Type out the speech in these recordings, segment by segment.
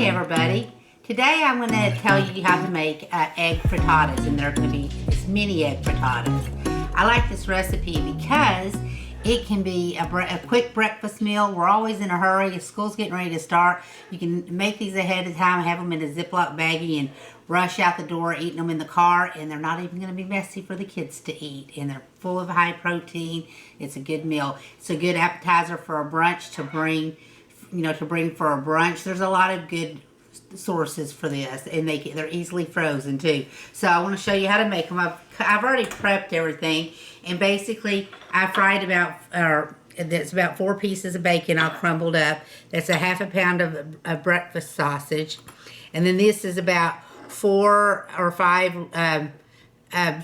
everybody. Today I'm going to tell you how to make egg frittatas, and they're going to be mini egg frittatas. I like this recipe because it can be a quick breakfast meal. We're always in a hurry. If school's getting ready to start, you can make these ahead of time, have them in a Ziploc baggie, and rush out the door eating them in the car, and they're not even going to be messy for the kids to eat, and they're full of high protein. It's a good meal. It's a good appetizer for a brunch to bring for a brunch. There's a lot of good sources for this, and they're easily frozen too. So I want to show you how to make them. I've already prepped everything, and basically I fried that's about 4 pieces of bacon all crumbled up. That's a half a pound of breakfast sausage, and then this is about 4 or 5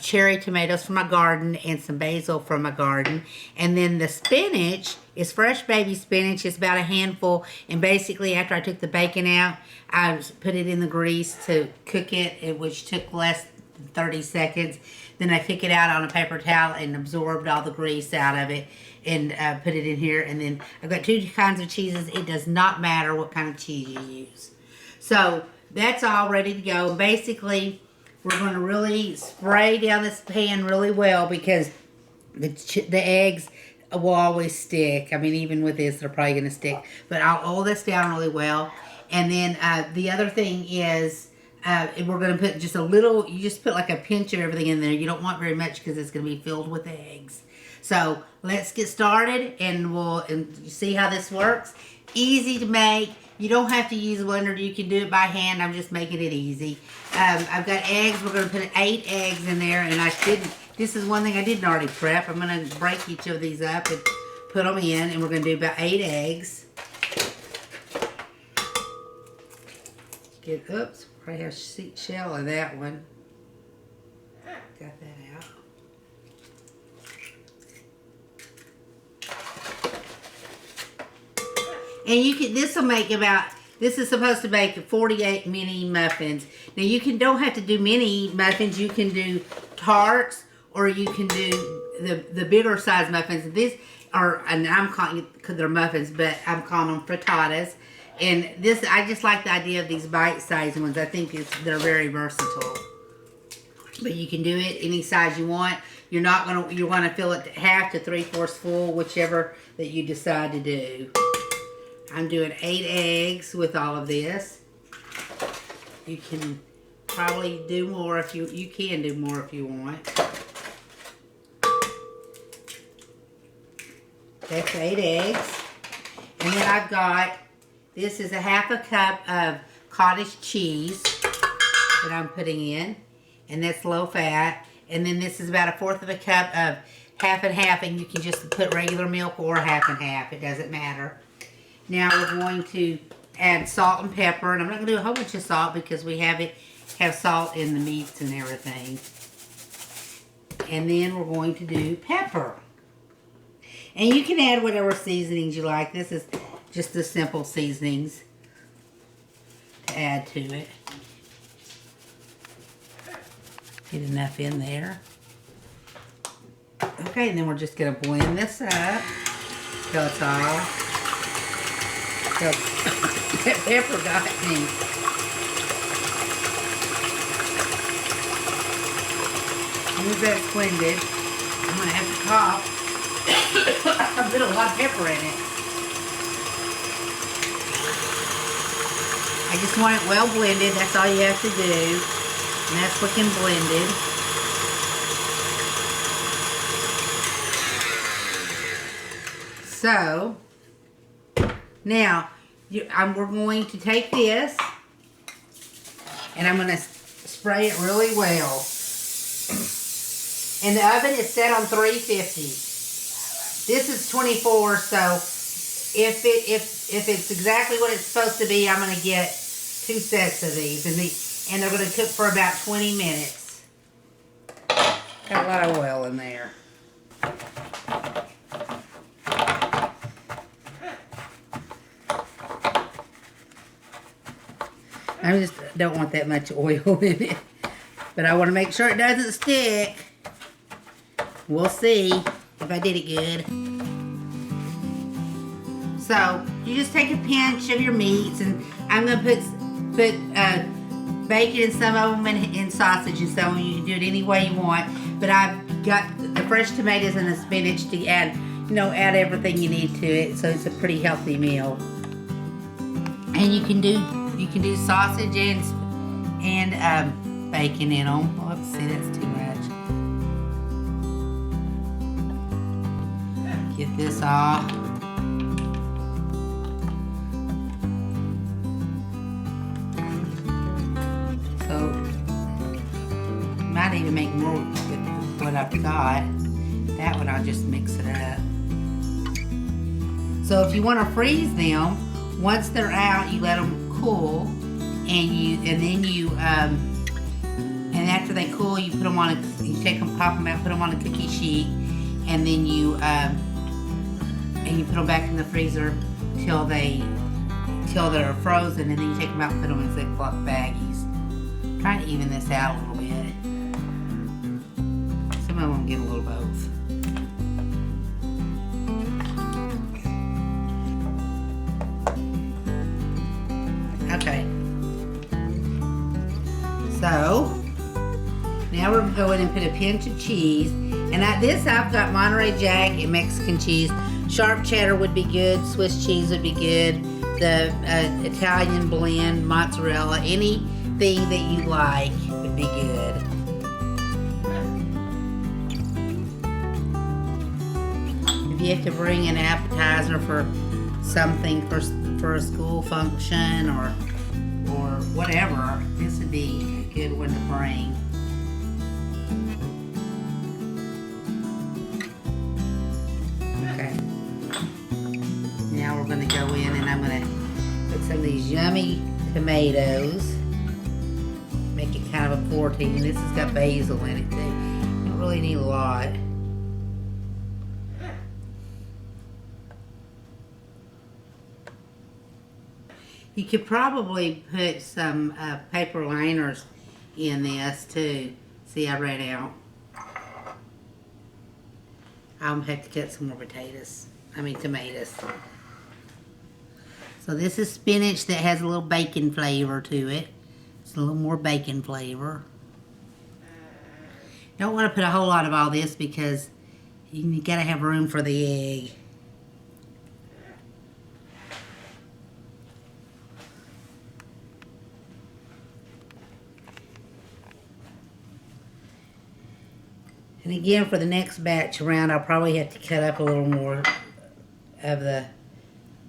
cherry tomatoes from my garden and some basil from my garden. And then the spinach is fresh baby spinach. It's about a handful, and basically after I took the bacon out, I put it in the grease to cook it, which took less than 30 seconds. Then I took it out on a paper towel and absorbed all the grease out of it, and put it in here. And then I've got 2 kinds of cheeses. It does not matter what kind of cheese you use. So that's all ready to go. And basically, we're going to really spray down this pan really well, because the eggs will always stick. I mean, even with this, they're probably going to stick. But I'll oil this down really well. And then the other thing is, we're going to put just a little, you just put like a pinch of everything in there. You don't want very much because it's going to be filled with eggs. So let's get started, and we'll see how this works. Easy to make. You don't have to use a blender. You can do it by hand. I'm just making it easy. I've got eggs. We're going to put 8 eggs in there, and this is one thing I didn't already prep. I'm going to break each of these up and put them in, and we're going to do about 8 eggs. Oops, probably have a shell in that one. Got that out. And this is supposed to make 48 mini muffins. Now you don't have to do mini muffins. You can do tarts, or you can do the bigger size muffins. These are, and I'm calling because they're muffins, but I'm calling them frittatas. And I just like the idea of these bite-sized ones. I think they're very versatile. But you can do it any size you want. You want to fill it half to 3/4 full, whichever that you decide to do. I'm doing 8 eggs with all of this. You can probably do more if you can do more if you want. That's 8 eggs. And then I've got, this is a half a cup of cottage cheese that I'm putting in, and that's low fat. And then this is about 1/4 of a cup of half and half, and you can just put regular milk or half and half. It doesn't matter. Now we're going to add salt and pepper, and I'm not going to do a whole bunch of salt because we have salt in the meats and everything. And then we're going to do pepper. And you can add whatever seasonings you like. This is just the simple seasonings to add to it. Get enough in there. Okay, and then we're just going to blend this up till it's all... That pepper got me. As soon as that's blended, I'm going to have to cough. I put a lot of pepper in it. I just want it well blended. That's all you have to do. And that's looking blended. So, now, we're going to take this, and I'm going to spray it really well. And the oven is set on 350. This is 24, so if it's exactly what it's supposed to be, I'm going to get 2 sets of these, and they're going to cook for about 20 minutes. Got a lot of oil in there. I just don't want that much oil in it. But I want to make sure it doesn't stick. We'll see if I did it good. So, you just take a pinch of your meats, and I'm going to put put bacon in some of them and sausage and some of them. You can do it any way you want. But I've got the fresh tomatoes and the spinach to add, add everything you need to it. So it's a pretty healthy meal. And you can do sausage and bacon in them. Oh, let's see, that's too much. Get this off. So, might even make more with what I've got. That one I'll just mix it up. So if you want to freeze them, once they're out, you let them cool, and after they cool, you put them on you take them, pop them out, put them on a cookie sheet, and then you put them back in the freezer till they're frozen, and then you take them out and put them in Ziploc baggies. Try to even this out a little bit. Some of them get a little both. Okay. So now we're gonna go in and put a pinch of cheese. And I've got Monterey Jack and Mexican cheese. Sharp cheddar would be good. Swiss cheese would be good. The Italian blend, mozzarella, anything that you like would be good. If you have to bring an appetizer for something for a school function or whatever, this would be a good one to bring. Okay. Now we're going to go in and I'm going to put some of these yummy tomatoes. Make it kind of a 14. This has got basil in it too. You don't really need a lot. You could probably put some paper liners in this too. See, I ran out. I'll have to cut some more tomatoes. So this is spinach that has a little bacon flavor to it. It's a little more bacon flavor. Don't want to put a whole lot of all this because you gotta have room for the egg. And again, for the next batch around, I'll probably have to cut up a little more of the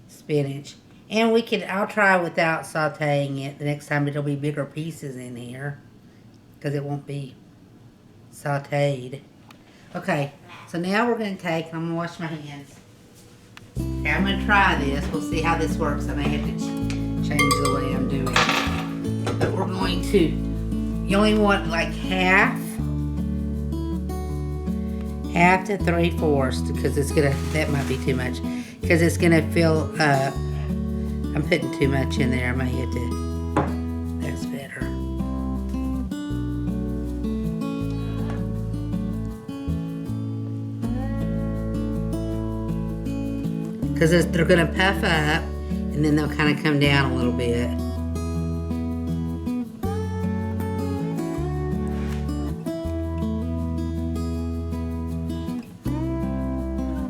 spinach. And I'll try without sauteing it. The next time it'll be bigger pieces in here, because it won't be sauteed. Okay, so now we're going to I'm going to wash my hands. Okay, I'm going to try this. We'll see how this works. I may have to change the way I'm doing it. But we're going to, you only want like half to 3/4, because that might be too much, because it's gonna fill up. I'm putting too much in there. I might have to, that's better. Because they're gonna puff up and then they'll kind of come down a little bit.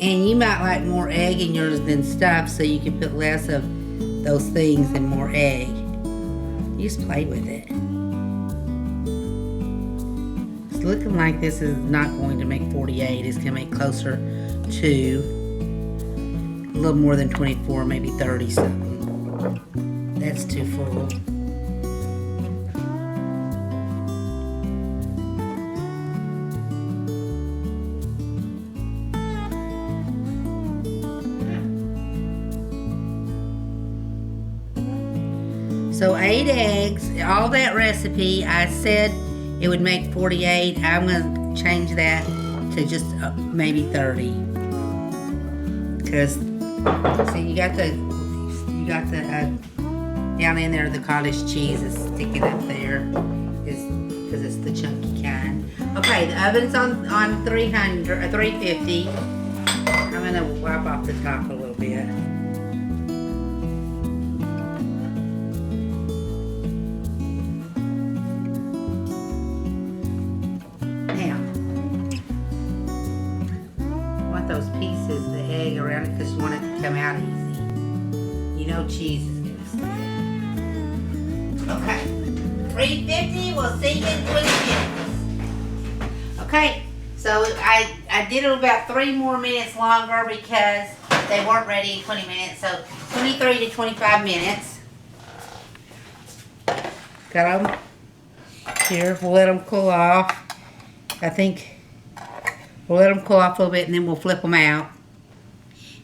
And you might like more egg in yours than stuff, so you can put less of those things and more egg. You just play with it. It's looking like this is not going to make 48. It's going to make closer to a little more than 24, maybe 30 something. That's too full. So 8 eggs, all that recipe, I said it would make 48. I'm going to change that to just maybe 30. Because, see, you got the down in there, the cottage cheese is sticking up there, because it's the chunky kind. Okay, the oven's on 350. I'm going to wipe off the top a little bit. 350. We'll see you in 20 minutes. Okay, so I did it about 3 more minutes longer because they weren't ready in 20 minutes. So 23 to 25 minutes. Got them. Here, we'll let them cool off. I think we'll let them cool off a little bit and then we'll flip them out.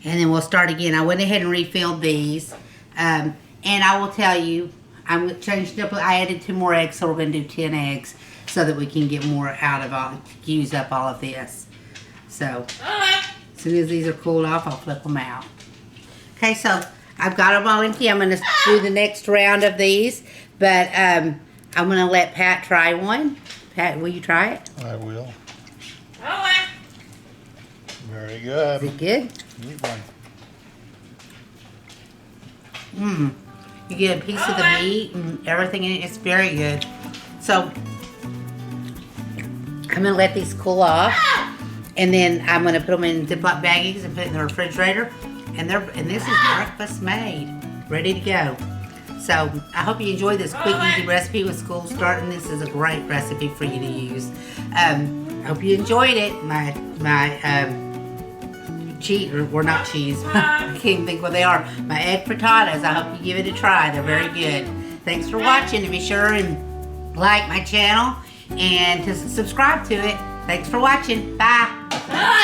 And then we'll start again. I went ahead and refilled these. And I will tell you, I'm changing up. I added 2 more eggs, so we're going to do 10 eggs so that we can get more out of all, use up all of this. So, as soon as these are cooled off, I'll flip them out. Okay, so I've got them all empty. I'm going to do the next round of these, but I'm going to let Pat try one. Pat, will you try it? I will. Very good. Is it good? Eat one. Mmm. You get a piece of the meat and everything in it. It's very good. So, I'm going to let these cool off. And then I'm going to put them in Ziploc baggies and put it in the refrigerator. And this is breakfast made. Ready to go. So, I hope you enjoy this quick, easy recipe with school starting. This is a great recipe for you to use. I hope you enjoyed it. My not cheese. I can't even think what they are. My egg frittatas. I hope you give it a try. They're very good. Thanks for watching, and be sure and like my channel and to subscribe to it. Thanks for watching. Bye.